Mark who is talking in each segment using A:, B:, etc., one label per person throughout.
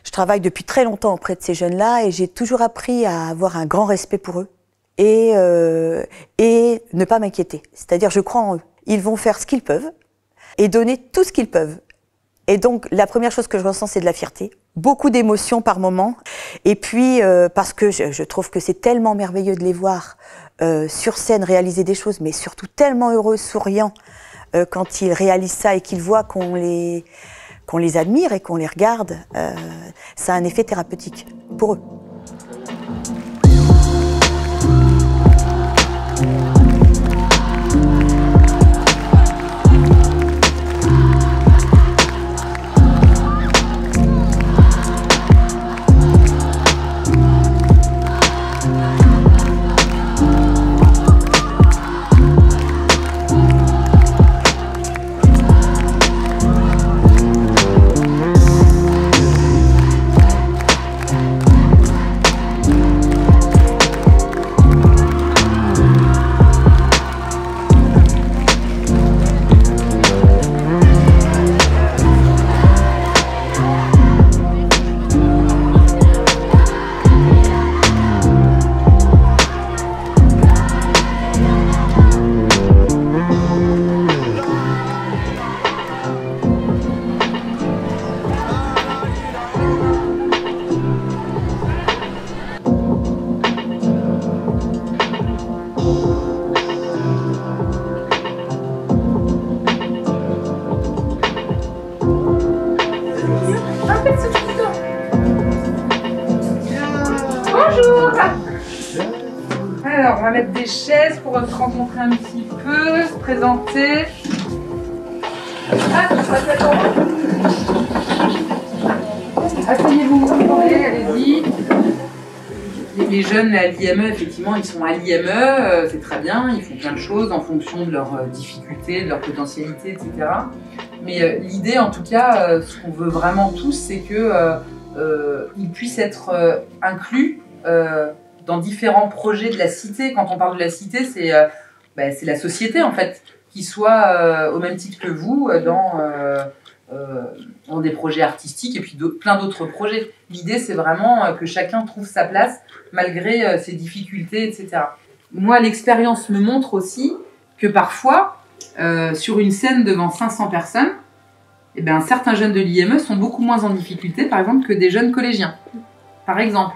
A: Je travaille depuis très longtemps auprès de ces jeunes-là et j'ai toujours appris à avoir un grand respect pour eux et ne pas m'inquiéter. C'est-à-dire, je crois en eux. Ils vont faire ce qu'ils peuvent et donner tout ce qu'ils peuvent. Et donc, la première chose que je ressens, c'est de la fierté. Beaucoup d'émotions par moment. Et puis, parce que je trouve que c'est tellement merveilleux de les voir sur scène réaliser des choses, mais surtout tellement heureux, souriants, quand ils réalisent ça et qu'ils voient qu'on les admire et qu'on les regarde. Ça a un effet thérapeutique pour eux.
B: Bonjour. Alors, on va mettre des chaises pour se rencontrer un petit peu, se présenter. Ah, asseyez-vous, allez-y. Les jeunes à l'IME, effectivement, ils sont à l'IME, c'est très bien, ils font plein de choses en fonction de leurs difficultés, de leur potentialité, etc. Mais l'idée, en tout cas, ce qu'on veut vraiment tous, c'est qu'ils puissent être inclus dans différents projets de la cité. Quand on parle de la cité, c'est la société, en fait, qui soit au même titre que vous dans des projets artistiques et puis plein d'autres projets. L'idée, c'est vraiment que chacun trouve sa place malgré ses difficultés, etc. Moi, l'expérience me montre aussi que parfois, sur une scène devant 500 personnes, eh ben, certains jeunes de l'IME sont beaucoup moins en difficulté, par exemple, que des jeunes collégiens, par exemple.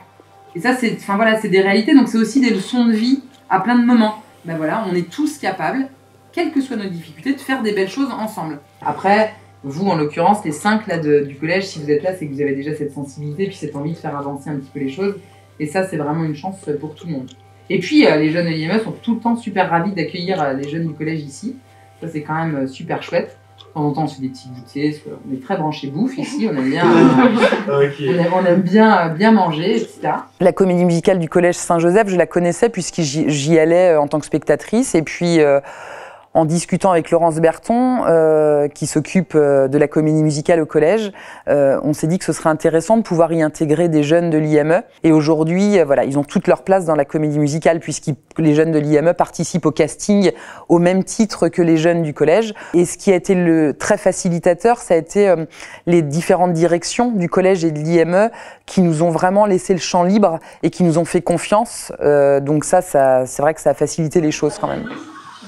B: Et ça, c'est des réalités, donc c'est aussi des leçons de vie à plein de moments. Ben voilà, on est tous capables, quelles que soient nos difficultés, de faire des belles choses ensemble. Après, vous, en l'occurrence, les 5 là, du collège, si vous êtes là, c'est que vous avez déjà cette sensibilité, puis cette envie de faire avancer un petit peu les choses. Et ça, c'est vraiment une chance pour tout le monde. Et puis, les jeunes de l'IME sont tout le temps super ravis d'accueillir les jeunes du collège ici. Ça, c'est quand même super chouette. De temps en temps, on se fait des petits goûters. On est très branchés bouffe ici. On aime bien, on aime bien manger, etc.
C: La comédie musicale du collège Saint-Joseph, je la connaissais puisque j'y allais en tant que spectatrice. Et puis, en discutant avec Laurence Berton, qui s'occupe de la comédie musicale au collège, on s'est dit que ce serait intéressant de pouvoir y intégrer des jeunes de l'IME. Et aujourd'hui, voilà, ils ont toute leur place dans la comédie musicale puisque les jeunes de l'IME participent au casting au même titre que les jeunes du collège. Et ce qui a été le très facilitateur, ça a été les différentes directions du collège et de l'IME qui nous ont vraiment laissé le champ libre et qui nous ont fait confiance. Donc ça c'est vrai que ça a facilité les choses quand même.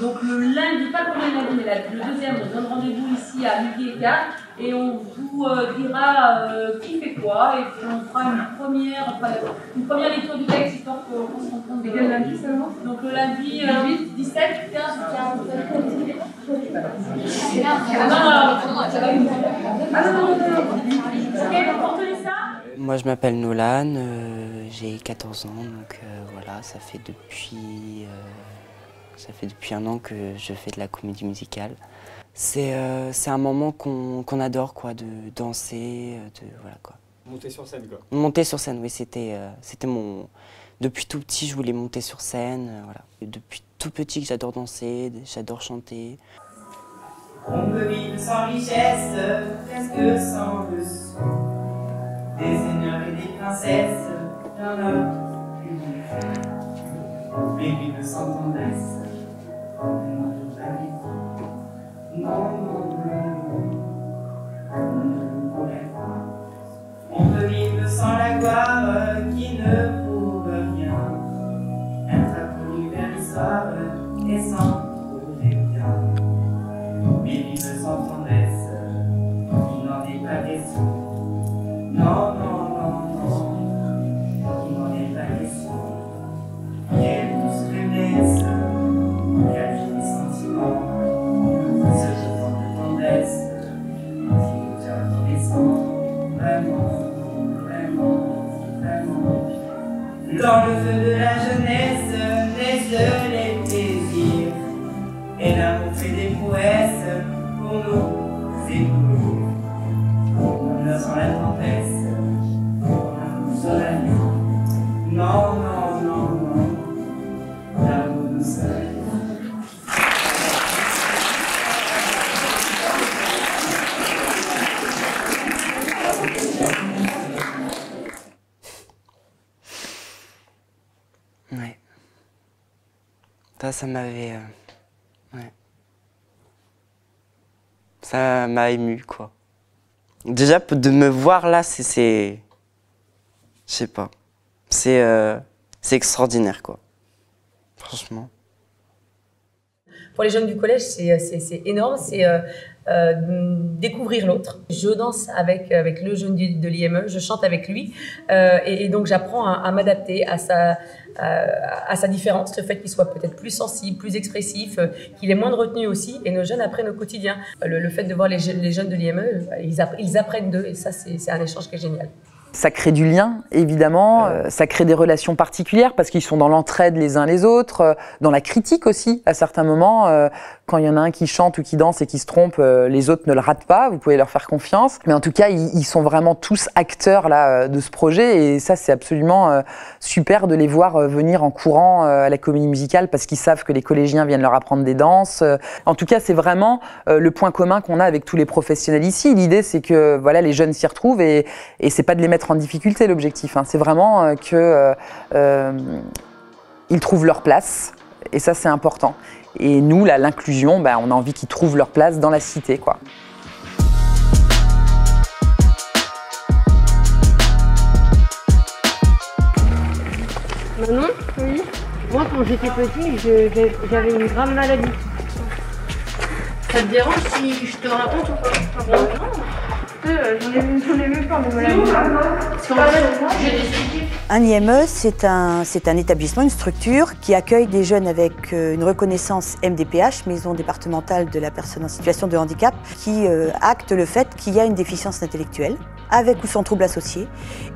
D: Donc le lundi, pas le premier lundi, mais le deuxième, on donne rendez-vous ici à 12h15 et on vous dira qui fait quoi et puis on fera une première lecture du texte histoire qu'on se rende compte de quel lundi seulement. Donc le lundi 17, 15, 15. Ok, donc on tenait ça.
E: Moi je m'appelle Nolan, j'ai 14 ans, donc voilà, ça fait depuis 1 an que je fais de la comédie musicale. C'est un moment qu'on adore, quoi, de danser, voilà, quoi.
F: Monter sur scène, quoi.
E: Monter sur scène, oui, c'était mon... Depuis tout petit, je voulais monter sur scène, voilà. Et depuis tout petit que j'adore danser, j'adore chanter.
G: On peut vivre sans richesse, presque sans dessous. Des seigneurs et des princesses, y'en a plus. Mais vivre sans tendresse. On peut vivre sans la gloire, qui ne prouve rien. Être inconnu vers l'histoire et sans prouver bien. Mais vivre sans tendresse, il n'en est pas question. Non, non, non, non, il n'en est pas question. Quelle douce faiblesse, quel joli sentiment, ce besoin de tendresse, qui nous tient adolescent, vraiment, vraiment, vraiment. Dans le feu de la jeunesse naissent les plaisirs, et l'amour fait des prouesses pour nous éblouir. On meurt sans la tempête, on nous sur la nuit. Non, non, non, non, l'amour nous seul.
E: Ouais. Ça m'avait... ouais. Ça m'a ému, quoi. Déjà, de me voir là, c'est... Je sais pas. C'est extraordinaire, quoi. Franchement.
F: Pour les jeunes du collège, c'est énorme, c'est découvrir l'autre. Je danse avec le jeune de l'IME, je chante avec lui, et donc j'apprends à m'adapter à sa différence, le fait qu'il soit peut-être plus sensible, plus expressif, qu'il ait moins de retenue aussi, et nos jeunes apprennent au quotidien. Le fait de voir les jeunes de l'IME, ils apprennent d'eux, et ça c'est un échange qui est génial.
C: Ça crée du lien, évidemment, ça crée des relations particulières parce qu'ils sont dans l'entraide les uns les autres, dans la critique aussi, à certains moments. Quand il y en a un qui chante ou qui danse et qui se trompe, les autres ne le ratent pas, vous pouvez leur faire confiance. Mais en tout cas, ils sont vraiment tous acteurs là, de ce projet et ça, c'est absolument super de les voir venir en courant à la comédie musicale parce qu'ils savent que les collégiens viennent leur apprendre des danses. En tout cas, c'est vraiment le point commun qu'on a avec tous les professionnels ici. L'idée, c'est que voilà, les jeunes s'y retrouvent et c'est pas de les mettre en difficulté l'objectif, hein. C'est vraiment qu'ils trouvent leur place et ça c'est important. Et nous, là, l'inclusion, on a envie qu'ils trouvent leur place dans la cité, quoi.
H: Manon, oui. Moi, quand j'étais petit, j'avais une grave maladie. Ça te dérange si je te raconte ou pas? Non. J'en ai même pas de maladie.
A: Un IME, c'est un établissement, une structure qui accueille des jeunes avec une reconnaissance MDPH, Maison départementale de la personne en situation de handicap, qui acte le fait qu'il y a une déficience intellectuelle, avec ou sans trouble associé.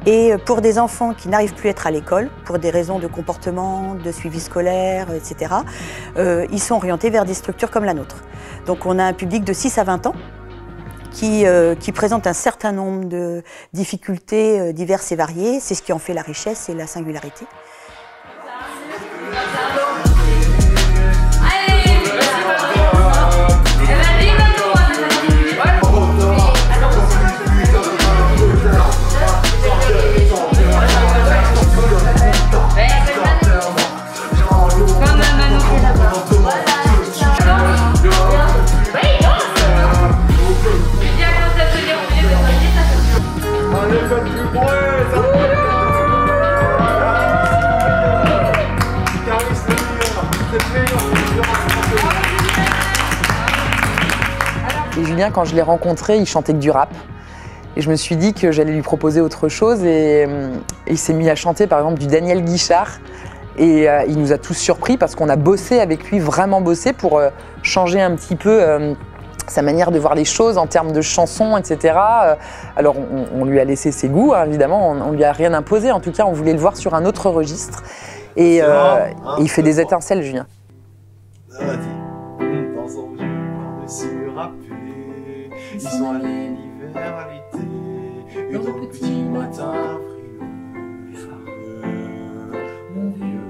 A: Et pour des enfants qui n'arrivent plus à être à l'école, pour des raisons de comportement, de suivi scolaire, etc., ils sont orientés vers des structures comme la nôtre. Donc on a un public de 6 à 20 ans, qui présente un certain nombre de difficultés diverses et variées. C'est ce qui en fait la richesse et la singularité.
C: Et Julien, quand je l'ai rencontré, il chantait que du rap. Et je me suis dit que j'allais lui proposer autre chose. Et il s'est mis à chanter par exemple du Daniel Guichard. Et il nous a tous surpris parce qu'on a bossé avec lui, vraiment bossé pour changer un petit peu sa manière de voir les choses en termes de chansons, etc. Alors on lui a laissé ses goûts, hein, évidemment, on lui a rien imposé. En tout cas, on voulait le voir sur un autre registre. Et il fait des étincelles, Julien.
I: Dans son vieux par-dessus râpé, ils sont allés l'hiver à l'été, et dans le petit matin frileux, mon vieux.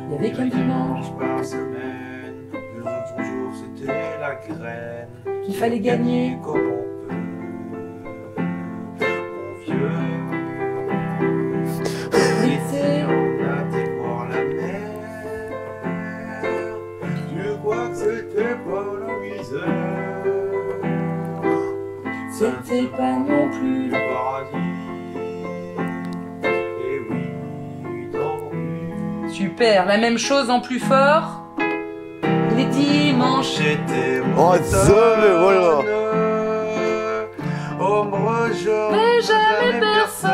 B: Il y avait qu'un dimanche
I: par semaine, le nom de son jour c'était la graine,
B: qu'il fallait gagner
I: comme on peut, mon vieux.
B: L'été,
I: on a été voir la mer. Je crois que c'était pas la misère.
B: c'était pas non plus Super. La même chose en plus fort. Les dimanches.
I: J'étais
J: Oh, ça, mais voilà.
I: Ombre,
B: Mais jamais personne.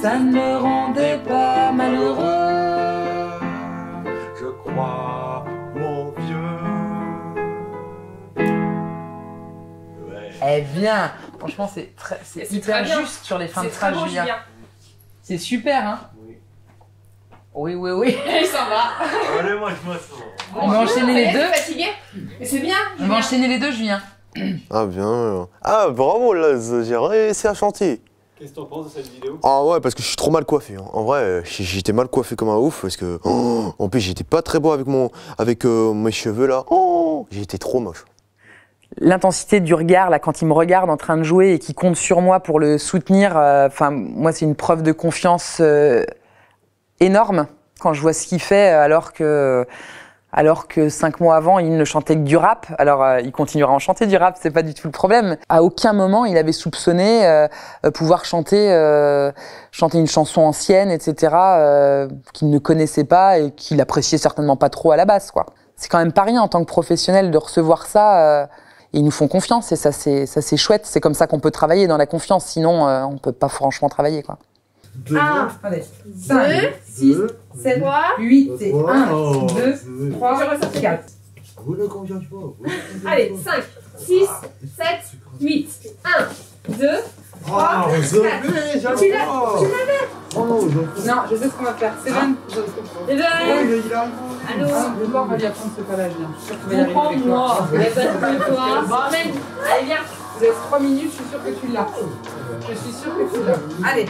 B: Ça ne me rendait pas malheureux.
I: Je crois, mon vieux.
B: Eh bien, franchement, c'est hyper
F: très bien.
B: juste sur les fins de
F: C'est très
B: phrase,
F: bon,
B: Julien.
F: Julien.
B: C'est super, hein?
I: Oui.
B: Oui.
F: Il s'en va.
I: Allez, moi, je m'assois.
B: On va enchaîner les deux.
F: Fatigué. Mais c'est bien.
B: On va enchaîner les deux, Julien.
J: Ah, bien. Ah, bravo, là, j'ai réussi à chanter.
I: Qu'est-ce que t'en penses de cette vidéo?
J: Ah ouais, parce que je suis trop mal coiffé. Hein. En vrai, j'étais mal coiffé comme un ouf, parce que... oh, en plus, j'étais pas très beau avec mes cheveux, là. Oh, j'étais trop moche.
C: L'intensité du regard, là, quand il me regarde en train de jouer et qu'il compte sur moi pour le soutenir, moi, c'est une preuve de confiance énorme quand je vois ce qu'il fait, alors que 5 mois avant, il ne chantait que du rap. Alors, il continuera à en chanter du rap, c'est pas du tout le problème. À aucun moment, il avait soupçonné pouvoir chanter une chanson ancienne, etc., qu'il ne connaissait pas et qu'il appréciait certainement pas trop à la base, quoi. C'est quand même pas rien en tant que professionnel de recevoir ça. Et ils nous font confiance et ça c'est chouette. C'est comme ça qu'on peut travailler, dans la confiance. Sinon, on peut pas franchement travailler, quoi.
B: 1, 5, 6, 7, 8 et 1, 2, 3, 4.
D: Allez, 5, 6, 7, 8. 1, 2, 3, 4. Tu l'avais.
B: Non, je sais ce qu'on va faire. Seven.
D: Allô.
B: Le voir va lui apprendre ce pas-là, Julien. Je suis sûre que tu vas y arriver avec
D: Comprends-moi.
B: toi.
D: Il y a pas de toi. Allez, viens.
B: Je laisse 3 minutes, je suis sûre que tu l'as. Je suis sûre que tu l'as. Allez.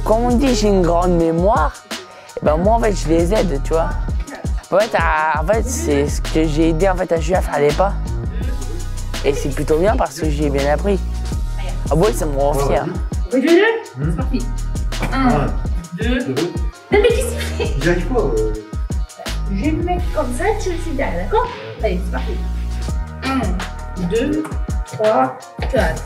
K: Quand on dit j'ai une grande mémoire, eh ben moi en fait je les aide, tu vois. En fait, c'est ce que j'ai aidé en fait à Julien à faire les pas. Et c'est plutôt bien parce que j'ai bien appris. Ah ouais, ça me rend fier.
D: C'est parti. 1, 2. Mais qu'est-ce que tu fais?
I: J'y arrive pas.
D: Je vais me mettre comme ça, tu le sais derrière, d'accord? Allez, c'est parti. 1, 2, 3, 4.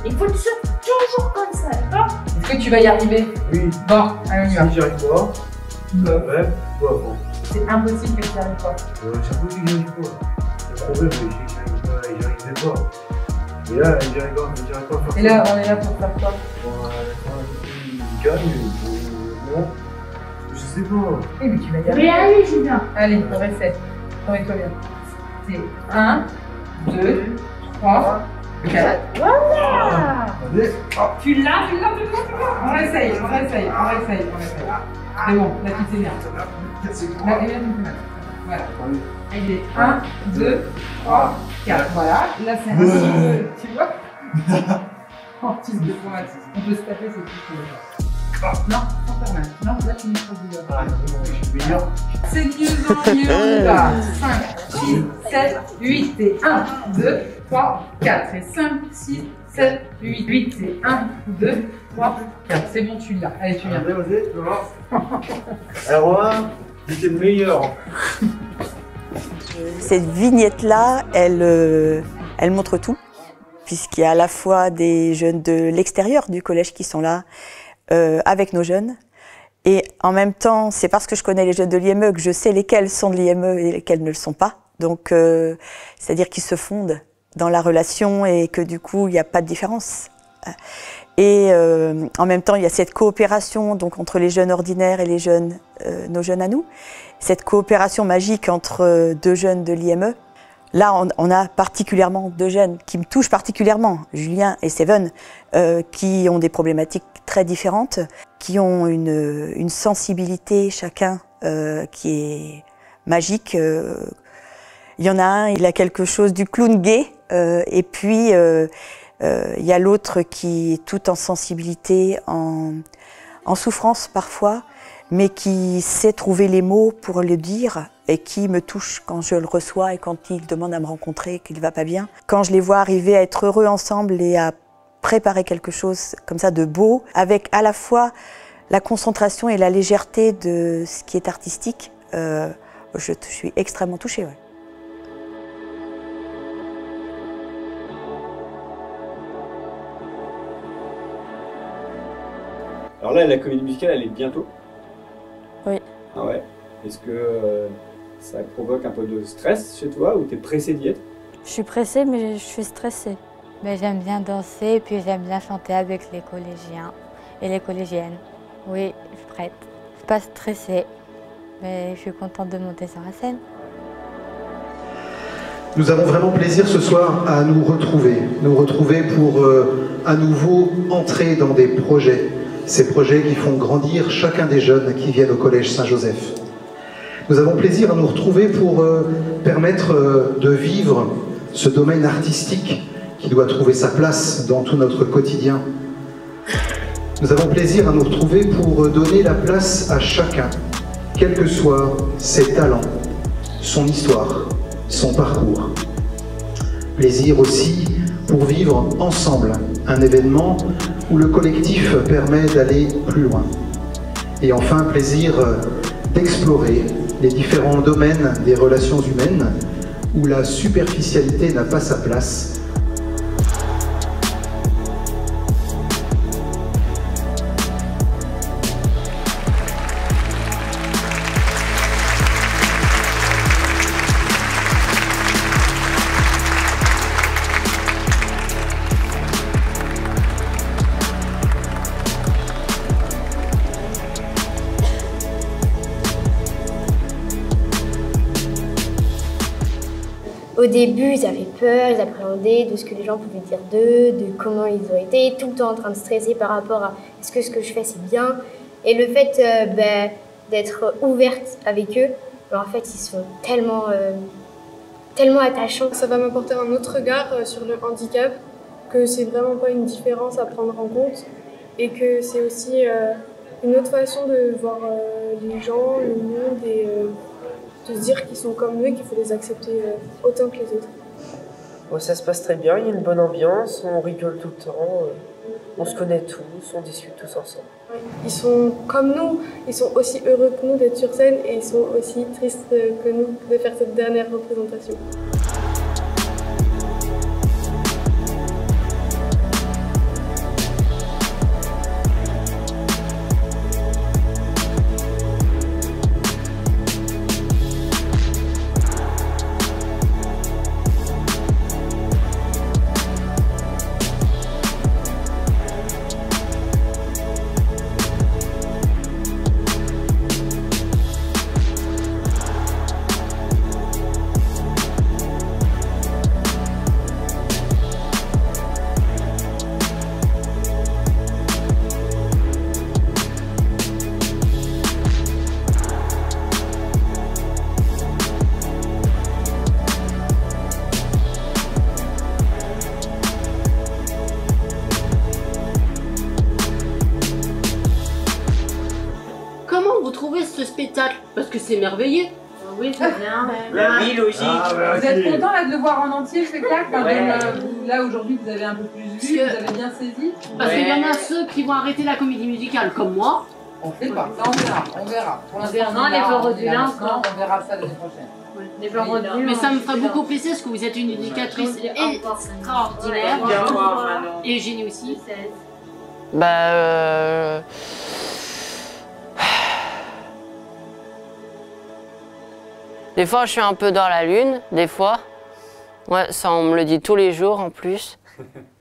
D: Il faut que tu sois toujours comme ça, d'accord?
B: Est-ce que tu vas y arriver?
I: Oui.
B: Bon, allez, on y va.
I: Si j'y arrive pas, ouais, bon.
B: C'est impossible que tu n'y arrives pas.
I: J'avoue que j'y arrive pas. Le problème, c'est que j'y arrivais pas. Et là, j'y arrive pas à faire
B: Et là, on est là pour faire quoi?
I: Bon, gagne, non. Je sais pas.
B: Oui, mais tu vas y
D: Mais
B: arriver.
D: allez, Julien.
B: Allez, on reset. Remets-toi bien. C'est 1, 2, 3, 4.
D: Voilà.
I: Allez.
B: Tu l'as. On réessaye. C'est bon, la petite c'est bien. Là, et là, tu peux mettre. Voilà. Allez, 1, 2, 3, 4. Voilà. Là, c'est un petit peu. Tu vois? En petit de pointe. On peut se taper, c'est tout. Non, sans faire mal. Non, là, tu me trouves du doigt. C'est de mieux en mieux. On y va. 5, 6, 7, 8 et 1, 2, 3, 4. Et 5, 6, 7, 8. 8 et 1, 2, 3, 4. C'est bon, tu l'as. Allez, tu viens.
I: Allez, vas-y, tu vas voir. Alors, Romain, j'étais le meilleur.
A: Cette vignette-là, elle montre tout, puisqu'il y a à la fois des jeunes de l'extérieur du collège qui sont là, avec nos jeunes. Et en même temps, c'est parce que je connais les jeunes de l'IME que je sais lesquels sont de l'IME et lesquels ne le sont pas. Donc, c'est-à-dire qu'ils se fondent dans la relation et que du coup, il n'y a pas de différence. Et en même temps, il y a cette coopération donc, entre les jeunes ordinaires et les jeunes, nos jeunes à nous. Cette coopération magique entre deux jeunes de l'IME. Là, on a particulièrement deux jeunes qui me touchent particulièrement, Julien et Seven, qui ont des problématiques très différentes, qui ont une sensibilité chacun qui est magique. Il y en a un, il a quelque chose du clown gay, et puis il y a l'autre qui est tout en sensibilité, en souffrance parfois, mais qui sait trouver les mots pour le dire et qui me touche quand je le reçois et quand il demande à me rencontrer, qu'il ne va pas bien. Quand je les vois arriver à être heureux ensemble et à préparer quelque chose comme ça de beau, avec à la fois la concentration et la légèreté de ce qui est artistique, je suis extrêmement touchée. Ouais.
L: Alors là, la comédie musicale, elle est bientôt.
M: Oui.
L: Ah ouais. Est-ce que ça provoque un peu de stress chez toi ou t'es pressée d'y être?
M: Je suis pressée, mais je suis stressée.
N: Mais j'aime bien danser et puis j'aime bien chanter avec les collégiens et les collégiennes. Oui, je suis prête. Je suis pas stressée, mais je suis contente de monter sur la scène.
O: Nous avons vraiment plaisir ce soir à nous retrouver pour à nouveau entrer dans des projets, ces projets qui font grandir chacun des jeunes qui viennent au Collège Saint-Joseph. Nous avons plaisir à nous retrouver pour permettre de vivre ce domaine artistique qui doit trouver sa place dans tout notre quotidien. Nous avons plaisir à nous retrouver pour donner la place à chacun, quels que soient ses talents, son histoire, son parcours. Plaisir aussi pour vivre ensemble un événement où le collectif permet d'aller plus loin. Et enfin, plaisir d'explorer les différents domaines des relations humaines où la superficialité n'a pas sa place.
P: Au début, ils avaient peur, ils appréhendaient de ce que les gens pouvaient dire d'eux, de comment ils ont été, tout le temps en train de stresser par rapport à est-ce que ce que je fais c'est bien. Et le fait d'être ouverte avec eux, en fait, ils sont tellement attachants.
H: Ça va m'apporter un autre regard sur le handicap, que c'est vraiment pas une différence à prendre en compte et que c'est aussi une autre façon de voir les gens, le monde et de se dire qu'ils sont comme nous et qu'il faut les accepter autant que les autres.
Q: Bon, ça se passe très bien, il y a une bonne ambiance, on rigole tout le temps, on se connaît tous, on discute tous ensemble.
H: Ils sont comme nous, ils sont aussi heureux que nous d'être sur scène et ils sont aussi tristes que nous de faire cette dernière représentation.
R: Parce que c'est merveilleux.
D: Oui, c'est bien.
R: La biologie.
B: Vous êtes content là, de le voir en entier le spectacle? Là aujourd'hui vous avez un peu plus vu, vous avez bien saisi.
R: Parce qu'il y en a ceux qui vont arrêter la comédie musicale comme moi.
B: On sait pas, ça on verra. Pour
D: l'instant les fleurs du lin,
B: on verra ça l'année prochaine.
R: Mais ça me ferait beaucoup plaisir parce que vous êtes une éducatrice extraordinaire. Et Eugénie aussi.
K: Des fois, je suis un peu dans la lune, des fois. Ouais, ça, on me le dit tous les jours en plus.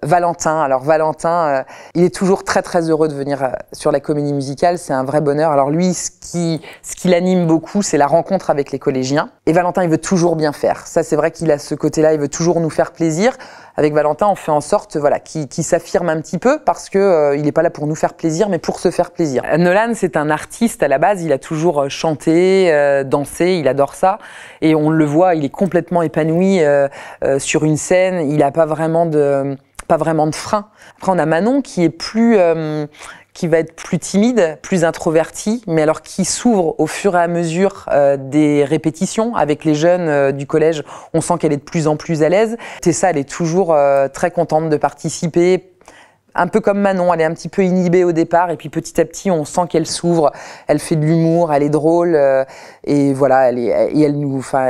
C: Valentin, alors Valentin, il est toujours très très heureux de venir sur la comédie musicale, c'est un vrai bonheur. Alors lui, ce qui l'anime beaucoup, c'est la rencontre avec les collégiens. Et Valentin, il veut toujours bien faire. Ça, c'est vrai qu'il a ce côté-là, il veut toujours nous faire plaisir. Avec Valentin, on fait en sorte qu'il s'affirme un petit peu parce que il n'est pas là pour nous faire plaisir, mais pour se faire plaisir. Nolan, c'est un artiste à la base, il a toujours chanté, dansé, il adore ça. Et on le voit, il est complètement épanoui sur une scène, il n'a pas vraiment de frein. Après, on a Manon qui est qui va être plus timide, plus introvertie, mais alors qui s'ouvre au fur et à mesure des répétitions avec les jeunes du collège. On sent qu'elle est de plus en plus à l'aise. Tessa, elle est toujours très contente de participer un peu comme Manon, elle est un petit peu inhibée au départ et puis petit à petit on sent qu'elle s'ouvre, elle fait de l'humour, elle est drôle et voilà,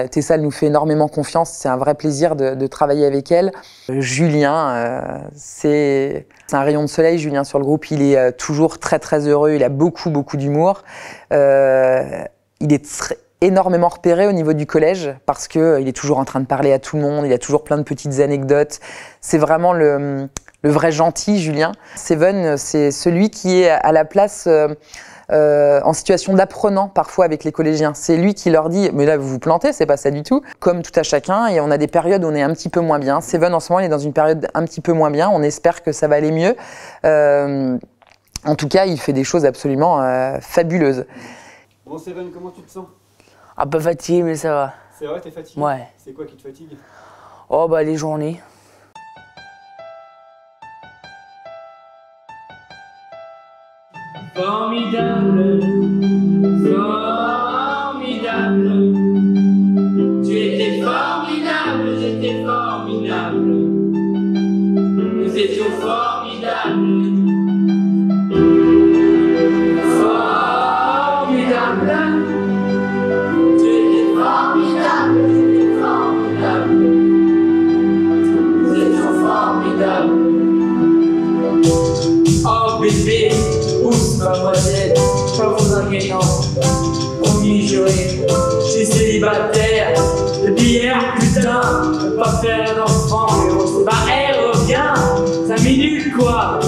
C: Tessa elle nous fait énormément confiance, c'est un vrai plaisir de travailler avec elle. Julien, c'est un rayon de soleil, Julien sur le groupe, il est toujours très très heureux, il a beaucoup d'humour, il est énormément repéré au niveau du collège parce qu'il est toujours en train de parler à tout le monde, il a toujours plein de petites anecdotes. C'est vraiment le vrai gentil, Julien. Seven, c'est celui qui est à la place en situation d'apprenant parfois avec les collégiens. C'est lui qui leur dit « mais là vous vous plantez, c'est pas ça du tout ». Comme tout à chacun, et on a des périodes où on est un petit peu moins bien. Seven en ce moment il est dans une période un petit peu moins bien, on espère que ça va aller mieux. En tout cas, il fait des choses absolument fabuleuses.
L: Bon Seven, comment tu te sens?
K: Un peu fatigué, mais ça va.
L: C'est vrai, t'es fatigué?
K: Ouais.
L: C'est quoi qui te fatigue?
K: Oh bah les journées.
G: Formidable, formidable. Tu étais formidable, j'étais formidable. Nous étions formidables. Formidable. Tu étais formidable, j'étais formidable. Nous étions formidables. Oh bébé, pousse mademoiselle, pas vos ingrédients. Promis juré, je suis célibataire depuis hier, putain. Je peux pas faire d'enfant, bah elle revient. 5 minutes quoi,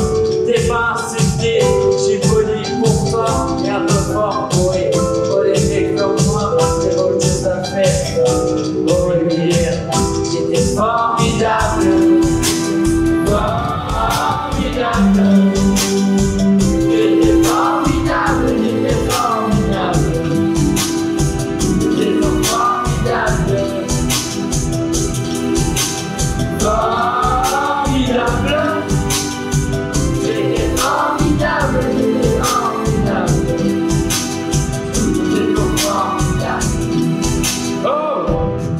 G: t'es pas insulté. Je suis poli pour toi et un peu fort pour eux. Pour les mecs comme moi, c'est autre chose à faire. Pour le dire, j'étais formidable. Formidable. J'étais formidable, j'étais formidable. J'étais formidable. Formidable. J'étais formidable, j'étais formidable. J'étais formidable. Oh,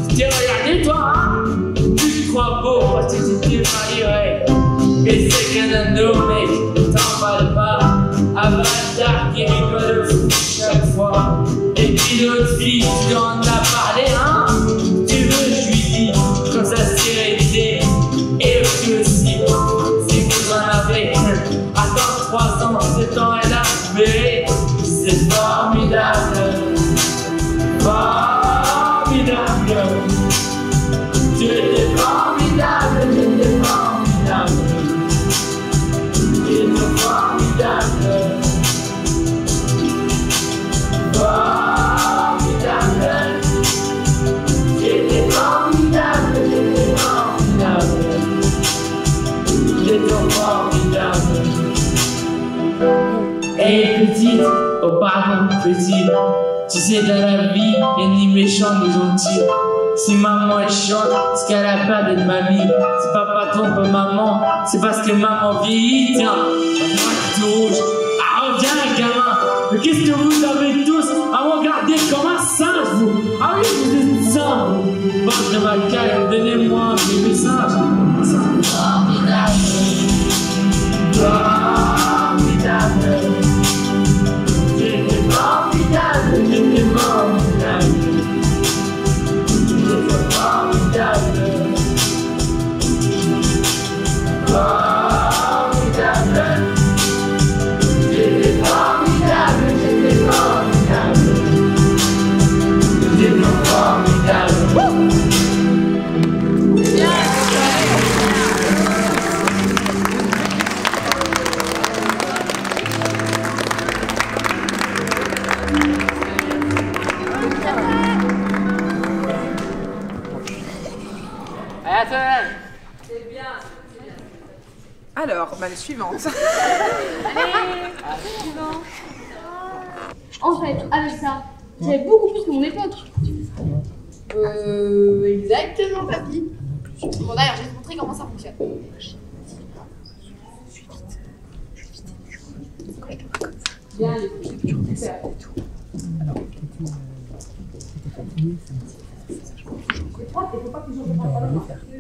G: tu t'es regardé toi, hein? Tu te crois beau parce que tu t'es marié. Et c'est qu'un ado, mec, t'emballes pas. Avatar qui rigole chaque fois. Et puis l'autre fille, tu en as parlé, hein? Tu veux, je lui dis, comme ça c'est réglé. Et lui aussi, si vous en avez, attends 3 ans, 7 ans, elle a trouvé. C'est formidable. Formidable. Tu étais formidable, j'étais formidable. J'étais formidable. Formidable. J'étais formidable, j'étais formidable. J'étais formidable. Hey petite, oh pardon petite, tu sais dans la vie, y'a ni méchant ni gentil. Si maman est chiante, c'est qu'elle a peur d'être mamie. Si papa trompe maman, c'est parce que maman vieillit. Tiens, moi qui rouge. Ah reviens gamin, mais qu'est-ce que vous avez tous à me regarder comme un singe vous? Ah oui, vous êtes singe vous. Mange de ma caille, donnez-moi un bébé singe. C'est formidable. Formidable. J'étais formidable, j'étais formidable. J'étais formidable. Formidable. J'étais formidable, j'étais formidable. J'étais formidable.
B: Alors, bah, la suivante.
S: Allez, suivant. En fait, avec ça, j'avais beaucoup plus que mon époque. Exactement, papy. Bon, d'ailleurs, je vais te montrer comment ça fonctionne. Bien, les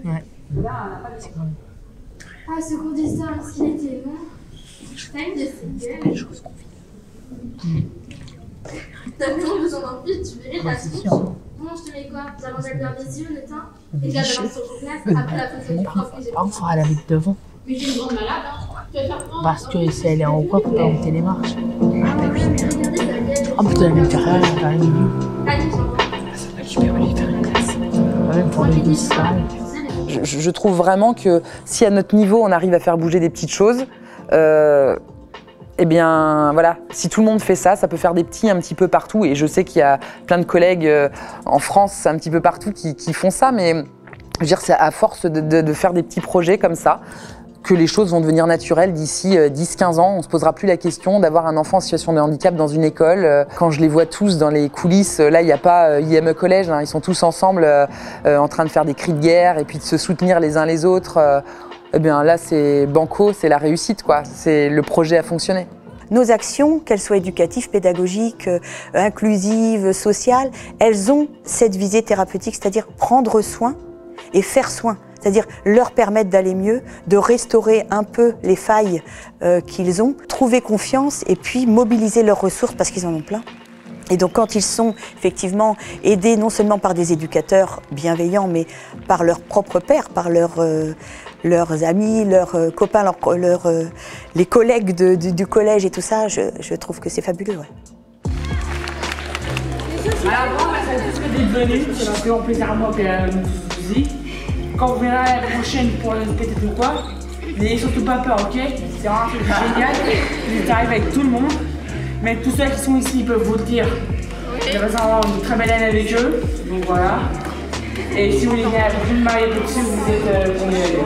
M: Ouais.
S: Ah, ce cours d'histoire, est-ce qu'il était long? T'as une de ces gueules. T'as vraiment besoin d'un fil, tu verrais ta souche. Comment je te mets quoi? J'avance avec l'air des yeux, le teint, et là, j'avance sur ton place, après la photo du prof que j'ai.
T: Par contre, il faudra la mettre devant.
S: Mais j'ai une grande malade, hein. Tu vas faire quoi?
T: Parce que si elle est en haut, on peut pas monter les marches.
S: Ah, bah oui, mais regardez, ça va bien.
T: Ah, putain, la mettre derrière, vers le milieu.
S: Allez, j'en vois.
T: Je peux aller faire une classe. Même pour les deux, c'est pareil.
C: Je trouve vraiment que si à notre niveau on arrive à faire bouger des petites choses, eh bien voilà, si tout le monde fait ça, ça peut faire des petits un petit peu partout. Et je sais qu'il y a plein de collègues en France, un petit peu partout, qui font ça, mais je veux dire, c'est à force de faire des petits projets comme ça que les choses vont devenir naturelles d'ici 10-15 ans. On ne se posera plus la question d'avoir un enfant en situation de handicap dans une école. Quand je les vois tous dans les coulisses, là, il n'y a pas IME Collège, hein, ils sont tous ensemble en train de faire des cris de guerre et puis de se soutenir les uns les autres. Eh bien là, c'est banco, c'est la réussite, quoi. C'est le projet a fonctionné.
A: Nos actions, qu'elles soient éducatives, pédagogiques, inclusives, sociales, elles ont cette visée thérapeutique, c'est-à-dire prendre soin et faire soin. C'est-à-dire leur permettre d'aller mieux, de restaurer un peu les failles qu'ils ont, trouver confiance et puis mobiliser leurs ressources parce qu'ils en ont plein. Et donc quand ils sont effectivement aidés non seulement par des éducateurs bienveillants, mais par leurs propres pairs, par leurs amis, leurs copains, les collègues du collège et tout ça, je trouve que c'est fabuleux. Ouais.
T: À l'avant, ça va tous d'être venus, ça m'a fait en plaisir à moi et à musique. Quand vous verrez la prochaine pour une pétette ou quoi, n'ayez surtout pas peur, ok? C'est vraiment un truc génial, vous arrivez avec tout le monde, mais tous ceux qui sont ici peuvent vous le dire. J'ai besoin d'avoir une très belle année avec eux, donc voilà. Et si vous voulez venir à la prochaine mariée, vous êtes conviés.